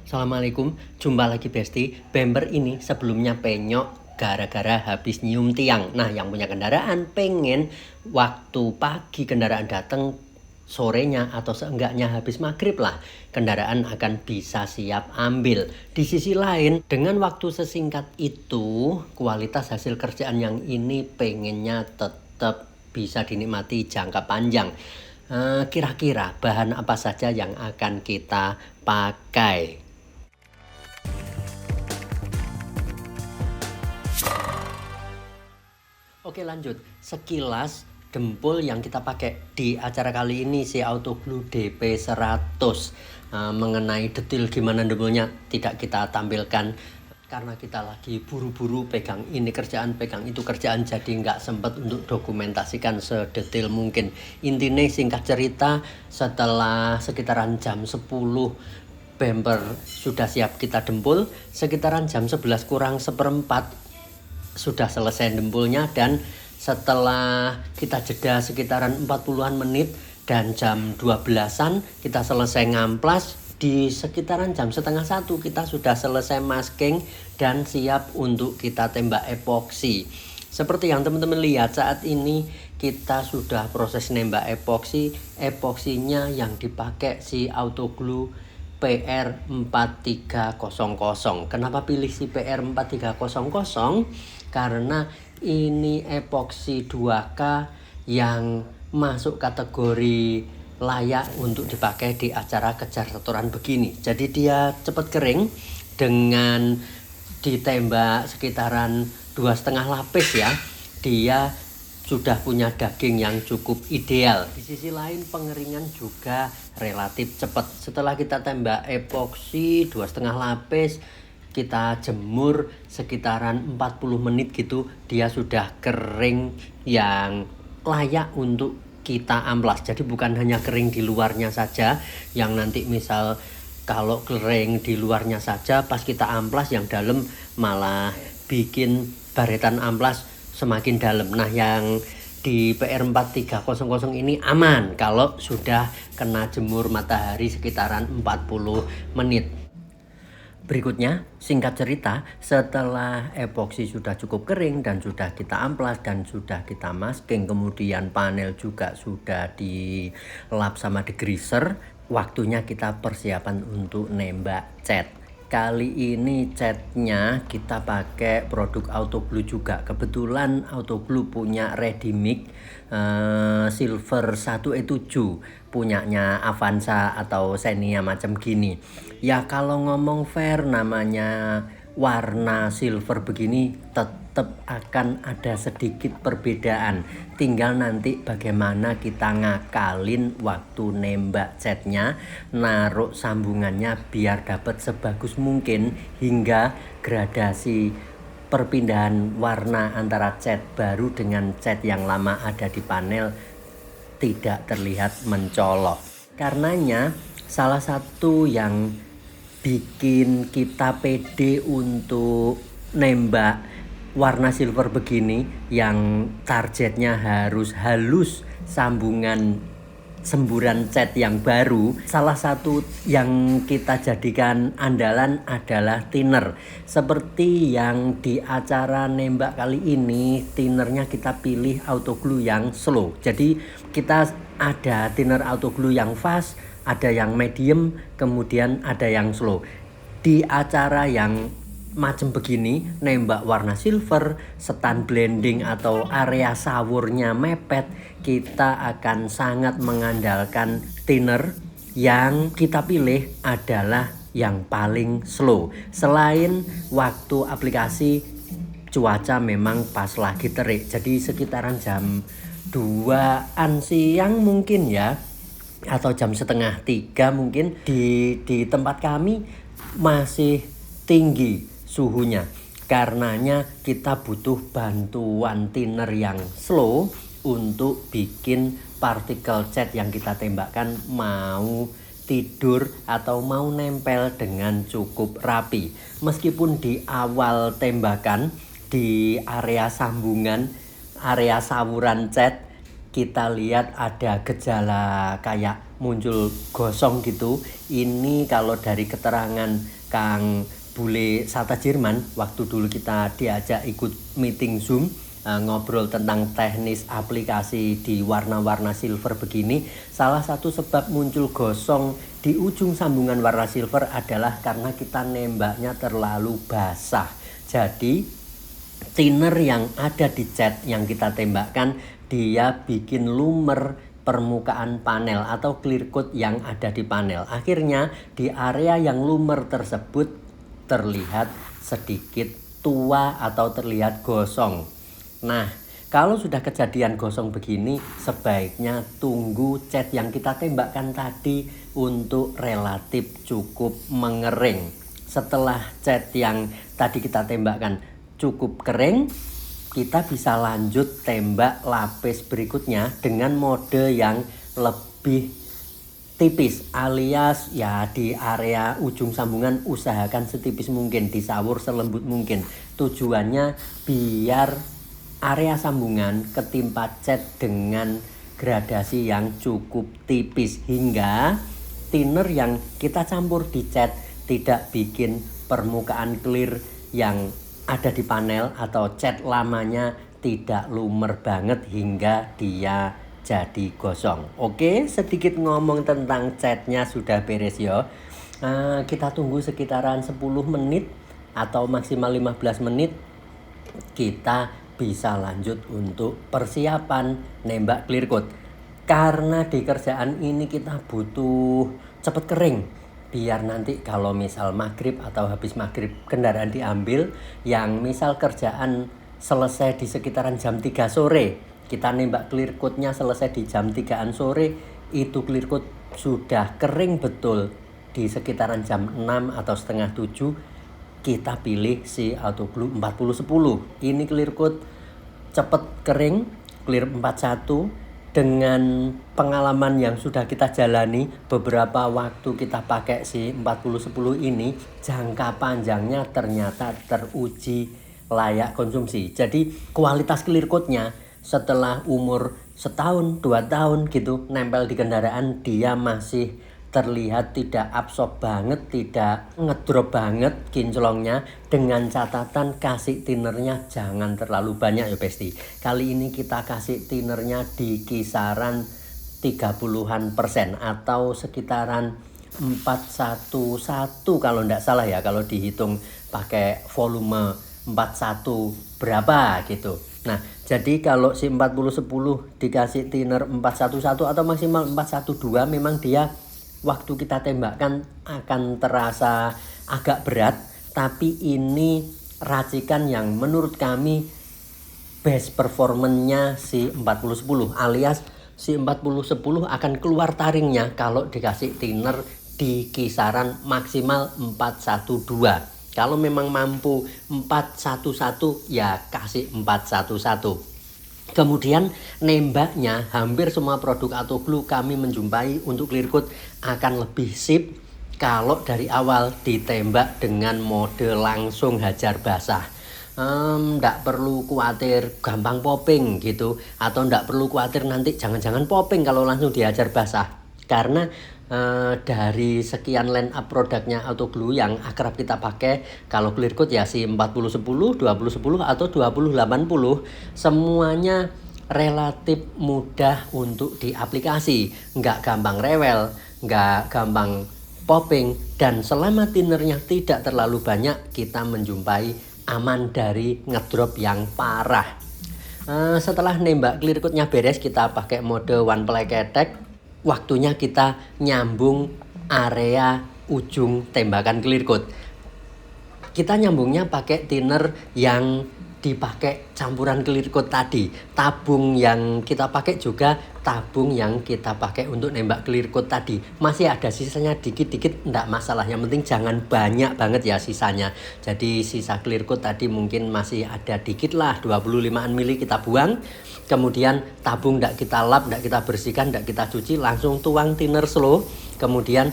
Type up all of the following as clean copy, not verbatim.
Assalamualaikum, jumpa lagi Besti. Bember ini sebelumnya penyok gara-gara habis nyium tiang. Nah, yang punya kendaraan pengen waktu pagi kendaraan datang, sorenya atau seenggaknya habis maghrib lah, kendaraan akan bisa siap ambil. Di sisi lain, dengan waktu sesingkat itu, kualitas hasil kerjaan yang ini pengennya tetap bisa dinikmati jangka panjang. Kira-kira bahan apa saja yang akan kita pakai? Oke, lanjut. Sekilas dempul yang kita pakai di acara kali ini si Auto Glue DP100. Mengenai detail gimana dempulnya tidak kita tampilkan karena kita lagi buru-buru pegang ini kerjaan, pegang itu kerjaan, jadi nggak sempat untuk dokumentasikan sedetail mungkin. Intinya singkat cerita, setelah sekitaran jam 10 bumper sudah siap kita dempul, sekitaran jam 11 kurang seperempat sudah selesai dempulnya, dan setelah kita jeda sekitaran 40-an menit dan jam 12-an kita selesai ngamplas. Di sekitaran jam setengah 1 kita sudah selesai masking dan siap untuk kita tembak epoksi. Seperti yang teman-teman lihat saat ini kita sudah proses nembak epoksi. Epoksinya yang dipakai si Auto Glue PR4300. Kenapa pilih si PR4300? Karena ini epoksi 2K yang masuk kategori layak untuk dipakai di acara kejar setoran begini. Jadi dia cepat kering dengan ditembak sekitaran 2,5 lapis ya. Dia sudah punya daging yang cukup ideal. Di sisi lain pengeringan juga relatif cepat. Setelah kita tembak epoksi 2,5 lapis, kita jemur sekitaran 40 menit gitu, dia sudah kering yang layak untuk kita amplas. Jadi bukan hanya kering di luarnya saja, yang nanti misal kalau kering di luarnya saja pas kita amplas yang dalam malah bikin baretan amplas semakin dalam. Nah, yang di PR4300 ini aman kalau sudah kena jemur matahari sekitaran 40 menit. Berikutnya, singkat cerita, setelah epoksi sudah cukup kering dan sudah kita amplas dan sudah kita masking, kemudian panel juga sudah dilap sama degreaser, waktunya kita persiapan untuk nembak cat. Kali ini catnya kita pakai produk Auto Glue juga. Kebetulan Auto Glue punya ready mix silver 1E7 punyanya Avanza atau Xenia macam gini. Ya kalau ngomong fair, namanya warna silver begini tetap akan ada sedikit perbedaan. Tinggal nanti bagaimana kita ngakalin waktu nembak catnya, naruh sambungannya biar dapat sebagus mungkin hingga gradasi perpindahan warna antara cat baru dengan cat yang lama ada di panel tidak terlihat mencolok. Karenanya salah satu yang bikin kita pede untuk nembak warna silver begini, yang targetnya harus halus sambungan semburan cat yang baru, salah satu yang kita jadikan andalan adalah thinner. Seperti yang di acara nembak kali ini, thinnernya kita pilih Auto Glue yang slow. Jadi kita ada thinner Auto Glue yang fast, ada yang medium, kemudian ada yang slow. Di acara yang macam begini, nembak warna silver, setan blending atau area sawurnya mepet, kita akan sangat mengandalkan thinner. Yang kita pilih adalah yang paling slow. Selain waktu aplikasi, cuaca memang pas lagi terik, jadi sekitaran jam 2-an siang mungkin ya, atau jam setengah 3 mungkin, di tempat kami masih tinggi suhunya. Karenanya kita butuh bantuan thinner yang slow untuk bikin partikel cat yang kita tembakkan mau tidur atau mau nempel dengan cukup rapi. Meskipun di awal tembakan di area sambungan, area saluran cat, kita lihat ada gejala kayak muncul gosong gitu. Ini kalau dari keterangan Kang Bule Sata Jerman, waktu dulu kita diajak ikut meeting Zoom, ngobrol tentang teknis aplikasi di warna-warna silver begini, salah satu sebab muncul gosong di ujung sambungan warna silver adalah karena kita nembaknya terlalu basah. Jadi thinner yang ada di cat yang kita tembakkan, dia bikin lumer permukaan panel atau clear coat yang ada di panel. Akhirnya di area yang lumer tersebut terlihat sedikit tua atau terlihat gosong. Nah, kalau sudah kejadian gosong begini, sebaiknya tunggu cat yang kita tembakkan tadi untuk relatif cukup mengering. Setelah cat yang tadi kita tembakkan cukup kering, kita bisa lanjut tembak lapis berikutnya dengan mode yang lebih tipis, alias ya di area ujung sambungan usahakan setipis mungkin, disawur selembut mungkin. Tujuannya biar area sambungan ketimpa cat dengan gradasi yang cukup tipis hingga thinner yang kita campur di cat tidak bikin permukaan clear yang ada di panel atau cat lamanya tidak lumer banget hingga dia jadi gosong. Oke, sedikit ngomong tentang catnya sudah beres ya. Kita tunggu sekitaran 10 menit atau maksimal 15 menit. Kita bisa lanjut untuk persiapan nembak clear coat. Karena di kerjaan ini kita butuh cepet kering, biar nanti kalau misal maghrib atau habis maghrib kendaraan diambil, yang misal kerjaan selesai di sekitaran jam 3 sore, kita nembak clear coatnya selesai di jam 3an sore, itu clear coat sudah kering betul di sekitaran jam 6 atau setengah 7, kita pilih si Auto Glue 4010. Ini clear coat cepet kering, clear 41. Dengan pengalaman yang sudah kita jalani beberapa waktu kita pakai si 4010 ini, jangka panjangnya ternyata teruji layak konsumsi. Jadi kualitas clear coatnya setelah umur setahun 2 tahun gitu nempel di kendaraan, dia masih terlihat tidak absorb banget, tidak ngedrop banget kinclongnya, dengan catatan kasih thinnernya jangan terlalu banyak ya Besti. Kali ini kita kasih thinnernya di kisaran 30-an% atau sekitaran 411 kalau enggak salah ya, kalau dihitung pakai volume 41 berapa gitu. Nah, jadi kalau si 4010 dikasih thinner 411 atau maksimal 412, memang dia waktu kita tembakkan akan terasa agak berat, tapi ini racikan yang menurut kami best performance-nya si 4010, alias si 4010 akan keluar taringnya kalau dikasih thinner di kisaran maksimal 412. Kalau memang mampu 411 ya kasih 411. Kemudian nembaknya hampir semua produk Auto Glue kami menjumpai untuk clear coat akan lebih sip kalau dari awal ditembak dengan mode langsung hajar basah. Nggak perlu khawatir gampang popping gitu, atau nggak perlu khawatir nanti jangan-jangan popping kalau langsung dihajar basah. Karena dari sekian line up produknya Auto Glue yang akrab kita pakai, kalau clear coat ya si 4010, 2010 atau 2080, semuanya relatif mudah untuk diaplikasi, nggak gampang rewel, nggak gampang popping, dan selama thinnernya tidak terlalu banyak, kita menjumpai aman dari ngedrop yang parah. Setelah nembak clear coatnya beres, kita pakai mode one play attack. Waktunya kita nyambung area ujung tembakan clear coat. Kita nyambungnya pakai thinner yang dipakai campuran clear coat tadi. Tabung yang kita pakai juga tabung yang kita pakai untuk nembak clear coat tadi. Masih ada sisanya dikit-dikit, enggak masalah. Yang penting jangan banyak banget ya sisanya. Jadi sisa clear coat tadi mungkin masih ada dikit lah, 25an mili kita buang. Kemudian tabung enggak kita lap, enggak kita bersihkan, enggak kita cuci, langsung tuang thinner slow. Kemudian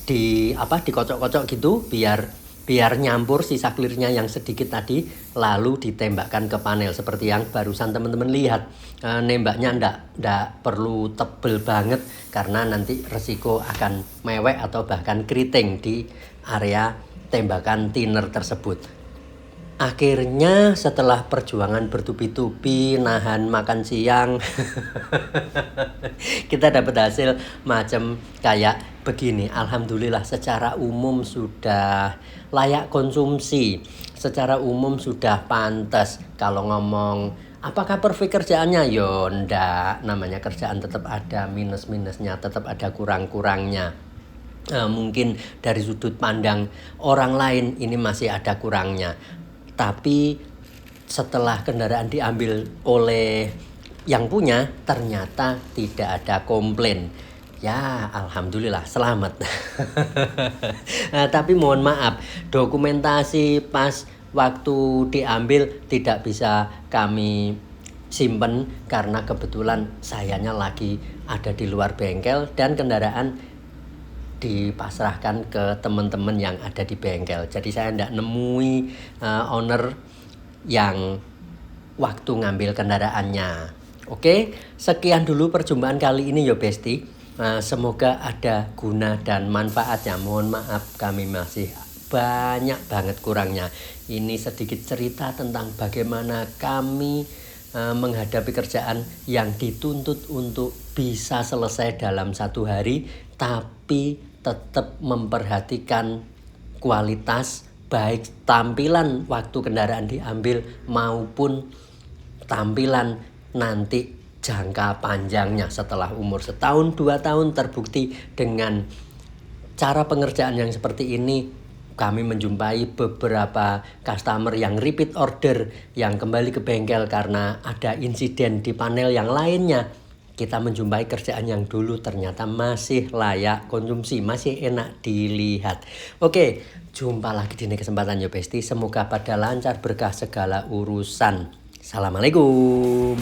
dikocok-kocok gitu biar biar nyampur sisa clearnya yang sedikit tadi, lalu ditembakkan ke panel seperti yang barusan teman-teman lihat. Nembaknya ndak perlu tebel banget karena nanti resiko akan mewek atau bahkan keriting di area tembakan thinner tersebut. Akhirnya setelah perjuangan bertubi-tubi nahan makan siang kita dapat hasil macam kayak begini. Alhamdulillah secara umum sudah layak konsumsi, secara umum sudah pantas. Kalau ngomong apakah perfect kerjaannya? Yo ndak, namanya kerjaan tetap ada minus-minusnya, tetap ada kurang-kurangnya. Mungkin dari sudut pandang orang lain ini masih ada kurangnya. Tapi setelah kendaraan diambil oleh yang punya, ternyata tidak ada komplain. Ya, alhamdulillah selamat. Tapi mohon maaf, dokumentasi pas waktu diambil tidak bisa kami simpen karena kebetulan sayanya lagi ada di luar bengkel dan kendaraan dipasrahkan ke teman-teman yang ada di bengkel. Jadi saya tidak nemui owner yang waktu ngambil kendaraannya. Oke, sekian dulu perjumpaan kali ini ya Besti. Semoga ada guna dan manfaatnya. Mohon maaf kami masih banyak banget kurangnya. Ini sedikit cerita tentang bagaimana kami menghadapi kerjaan yang dituntut untuk bisa selesai dalam 1 hari, tapi tetap memperhatikan kualitas baik tampilan waktu kendaraan diambil maupun tampilan nanti jangka panjangnya setelah umur 1-2 tahun. Terbukti dengan cara pengerjaan yang seperti ini kami menjumpai beberapa customer yang repeat order, yang kembali ke bengkel karena ada insiden di panel yang lainnya. Kita menjumpai kerjaan yang dulu ternyata masih layak konsumsi, masih enak dilihat. Oke, jumpa lagi di kesempatan ya Besti. Semoga pada lancar berkah segala urusan. Assalamualaikum.